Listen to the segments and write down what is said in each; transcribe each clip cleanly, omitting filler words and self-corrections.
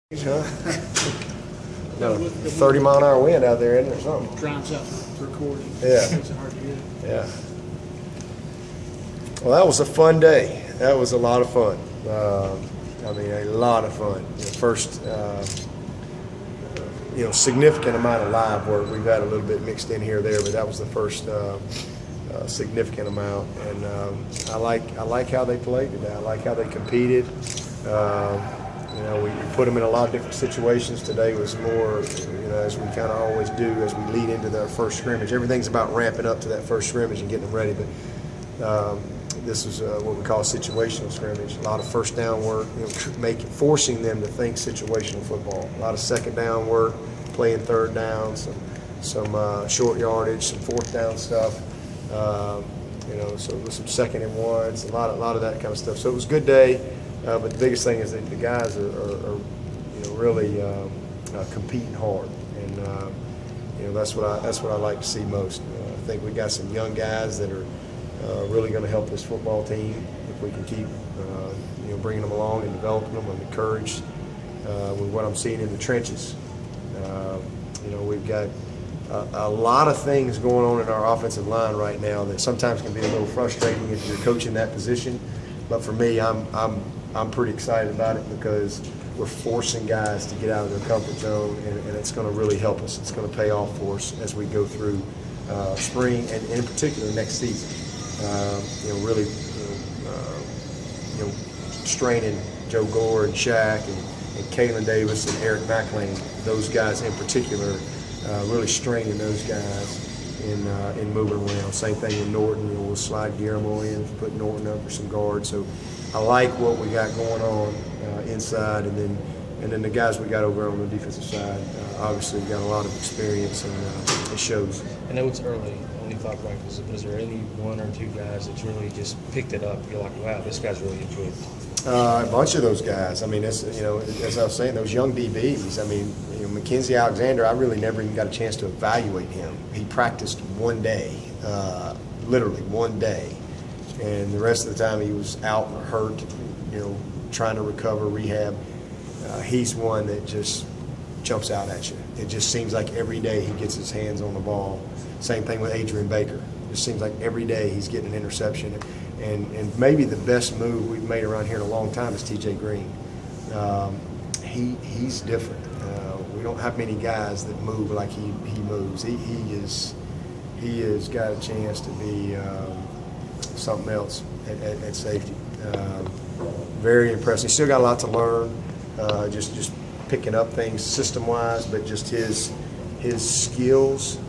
Huh? No, 30-mile-an-hour wind out there, isn't there, something? Drowns out the recording. Yeah. Makes it hard to hear. Yeah. Well, that was a fun day. That was a lot of fun. I mean, a lot of fun. First, significant amount of live work. We've had a little bit mixed in here or there, but that was the first significant amount. And I like how they played today. I like how they competed. We put them in a lot of different situations. Today was more, as we kind of always do as we lead into their first scrimmage. Everything's about ramping up to that first scrimmage and getting them ready. But this is what we call situational scrimmage. A lot of first down work, forcing them to think situational football. A lot of second down work, playing third down, some short yardage, some fourth down stuff. So with some second and ones, a lot of that kind of stuff. So it was a good day. But the biggest thing is that the guys are really competing hard, and that's what I like to see most. I think we got some young guys that are really going to help this football team if we can keep bringing them along and developing them. I'm encouraged with what I'm seeing in the trenches. We've got a lot of things going on in our offensive line right now that sometimes can be a little frustrating if you're coaching that position. But for me, I'm pretty excited about it because we're forcing guys to get out of their comfort zone, and it's going to really help us. It's going to pay off for us as we go through spring and in particular next season. Really straining Joe Gore and Shaq and Kalen Davis and Eric McLean, those guys in particular, really straining those guys in moving around. Same thing with Norton. We'll slide Guillermo in, put Norton up for some guards. So I like what we got going on inside, and then the guys we got over on the defensive side. Obviously, got a lot of experience, and it shows. I know it's early, only 5 practices, but is there any one or two guys that really just picked it up? You're like, wow, this guy's really enjoyed it. A bunch of those guys. I mean, as I was saying, those young DBs. I mean, Mackenzie Alexander, I really never even got a chance to evaluate him. He practiced one day, literally one day, and the rest of the time he was out or hurt, trying to recover, rehab. He's one that just jumps out at you. It just seems like every day he gets his hands on the ball. Same thing with Adrian Baker. It just seems like every day he's getting an interception. And maybe the best move we've made around here in a long time is T.J. Green. He's different. We don't have many guys that move like he moves. He has got a chance to be something else at safety. Very impressive. He's still got a lot to learn. Just picking up things system-wise, but just his skills.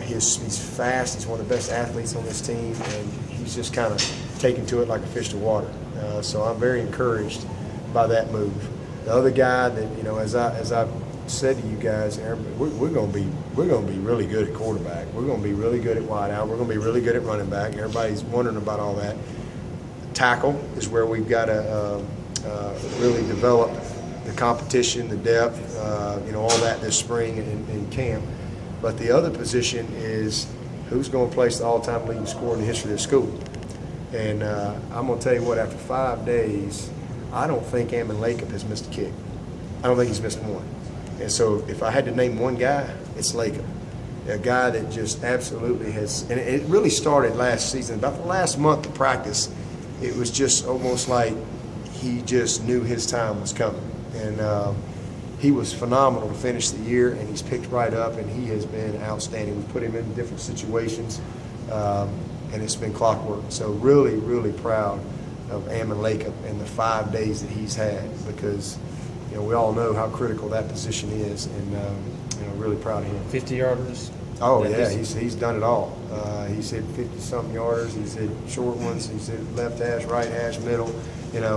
He's fast. He's one of the best athletes on this team, and he's just kind of taken to it like a fish to water. So I'm very encouraged by that move. The other guy that as I've said to you guys, we're going to be really good at quarterback. We're going to be really good at wideout. We're going to be really good at running back. Everybody's wondering about all that. Tackle is where we've got to really develop the competition, the depth, all that this spring in camp. But the other position is who's going to place the all-time leading scorer in the history of this school. And I'm going to tell you what, after 5 days, I don't think Ammon Lacob has missed a kick. I don't think he's missed one. And so if I had to name one guy, it's Lacob. A guy that just absolutely has, and it really started last season. About the last month of practice, it was just almost like he just knew his time was coming. And he was phenomenal to finish the year, and he's picked right up, and he has been outstanding. We put him in different situations, and it's been clockwork. So really, really proud of Ammon Lacob and the 5 days that he's had, because we all know how critical that position is, and really proud of him. 50-yarders? Oh, yeah, he's done it all. He's hit 50-something yarders. He's hit short ones. He's hit left hash, right hash, middle,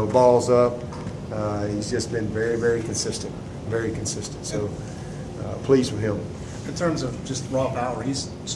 balls up. He's just been very, very consistent. Very consistent. So pleased with him. In terms of just raw power, he's